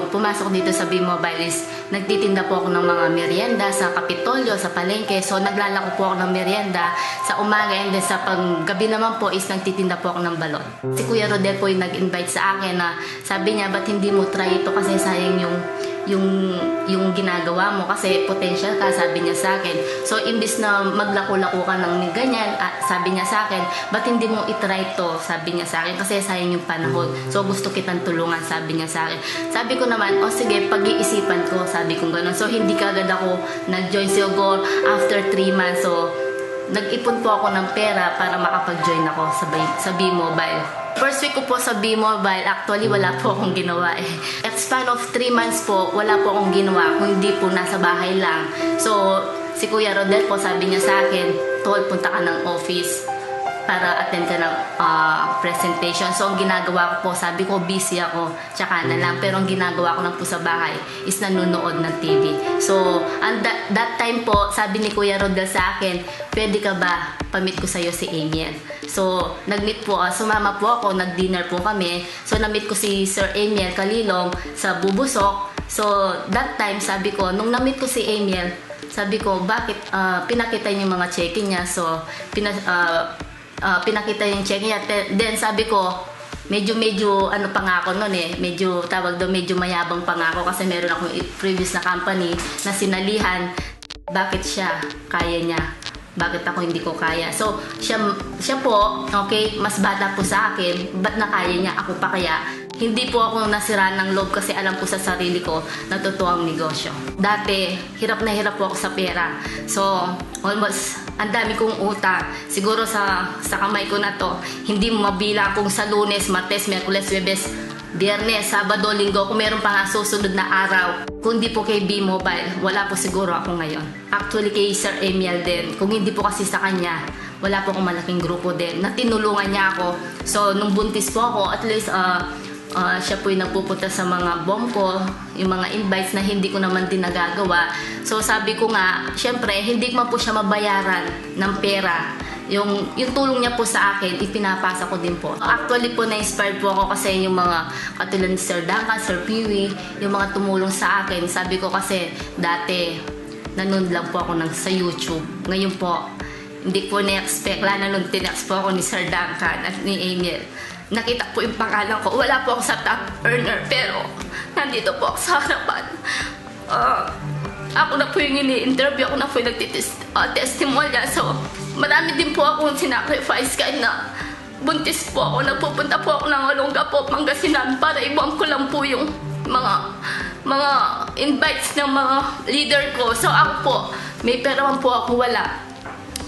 Pumasok dito sa B-Mobile is nagtitinda po ako ng mga merienda sa Kapitolyo, sa palengke. So naglalako po ako ng merienda sa umaga, and then sa paggabi naman po is nagtitinda po ako ng balot. Si Kuya Rodel po yung nag-invite sa akin na sabi niya, ba't hindi mo try ito kasi sayang yung ginagawa mo kasi potential ka, sabi niya sa akin. So imbis na maglako-lako ka ng ganyan, sabi niya sa akin, ba't hindi mo itry to, sabi niya sa akin, kasi sayang yung panahon. So gusto kitang tulungan, sabi niya sa akin. Sabi ko naman, o sige, pag-iisipan ko, sabi ko gano'n. So hindi kagad ako nag-join, siguro after 3 months. So nag-ipon po ako ng pera para makapag-join ako sa B-Mobile. First week ko po sa B-Mobile, actually wala po akong ginawa eh. At span of 3 months po, wala po akong ginawa, kung hindi po nasa bahay lang. So, si Kuya Rodel po sabi niya sa akin, Tol, punta ka ng office para attend ka ng presentation. So, ang ginagawa ko po, sabi ko, busy ako, tsaka na lang. Pero ang ginagawa ko lang po sa bahay is nanonood ng TV. So, that time po, sabi ni Kuya Rodel sa akin, pwede ka ba pamit ko sa'yo si Amiel? So, nag-meet po, sumama po ako, nag-dinner po kami. So, na-meet ko si Sir Amiel Calilong sa Bubusok. So, that time, sabi ko, nung na-meet ko si Amiel, sabi ko, bakit pinakita niya yung mga checking niya? So, pinakita yung checking niya. Then, sabi ko, medyo ano pa nga ako nun eh, medyo tawag doon, medyo mayabang pa nga ako kasi meron akong previous na company na sinalihan. Bakit siya? Kaya niya. Bakit ako hindi ko kaya? So, siya po, okay, mas bata po sa akin, ba't na kaya niya, ako pa kaya? Hindi po ako nasira ng loob kasi alam ko sa sarili ko na totoo ang negosyo. Dati, hirap na hirap po ako sa pera. So, almost, ang dami kong utang. Siguro sa kamay ko na to, hindi mo mabilang kung sa Lunes, Martes, Miyerkules, Huwebes, Biyernes, Sabado, Linggo, kung meron pa nga susunod na araw. Kung hindi po kay B-Mobile, wala po siguro ako ngayon. Actually kay Sir Amiel din. Kung hindi po kasi sa kanya, wala po akong malaking grupo din na tinulungan niya ako. So, nung buntis po ako, at least siya po yung nagpupunta sa mga bomb ko, yung mga invites na hindi ko naman din nagagawa. So, sabi ko nga, syempre, hindi man po siya mabayaran ng pera. Yung tulong niya po sa akin, ipinapasa ko din po. Actually po, na-inspired po ako kasi yung mga katulad ni Sir Duncan, Sir Peewee, yung mga tumulong sa akin. Sabi ko kasi, dati, nanood lang po ako sa YouTube. Ngayon po, hindi po na-expect. Lalo nung tinext po ako ni Sir Duncan at ni Amiel. Nakita po yung pangalan ko. Wala po ako sa top earner, pero nandito po ako sa harapan. Ako na po yung ini-interview, ako na po yung nagtitestimonial. So, marami din po akong sinacrifice kahit na buntis po ako. Nagpupunta po ako ng Olongapo, Pangasinan para ibuang ko lang po yung mga invites ng mga leader ko. So, ako po, may pera man po ako, wala.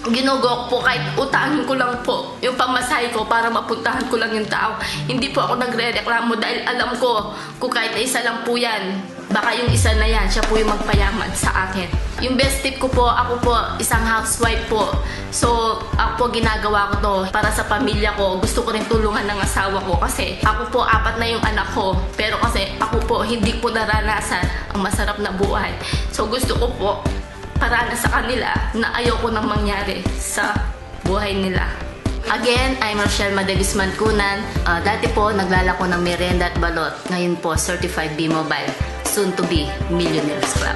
Ginugok po kahit utangin ko lang po yung pamasahe ko para mapuntahan ko lang yung tao. Hindi po ako nagre-reklamo dahil alam ko kung kahit isa lang po yan, baka yung isa na yan, siya po yung magpayaman sa akin. Yung best tip ko po, ako po isang housewife po. So, ako po ginagawa ko to para sa pamilya ko. Gusto ko rin tulungan ng asawa ko kasi ako po 4 na yung anak ko. Pero kasi ako po hindi po naranasan ang masarap na buhay. So, gusto ko po para sa kanila na ayoko nang mangyari sa buhay nila. Again, I'm Rochelle Madagisman Kunan. Dati po, naglalako ng merienda at balot. Ngayon po, Certified B-Mobile. Soon to be Millionaires Club.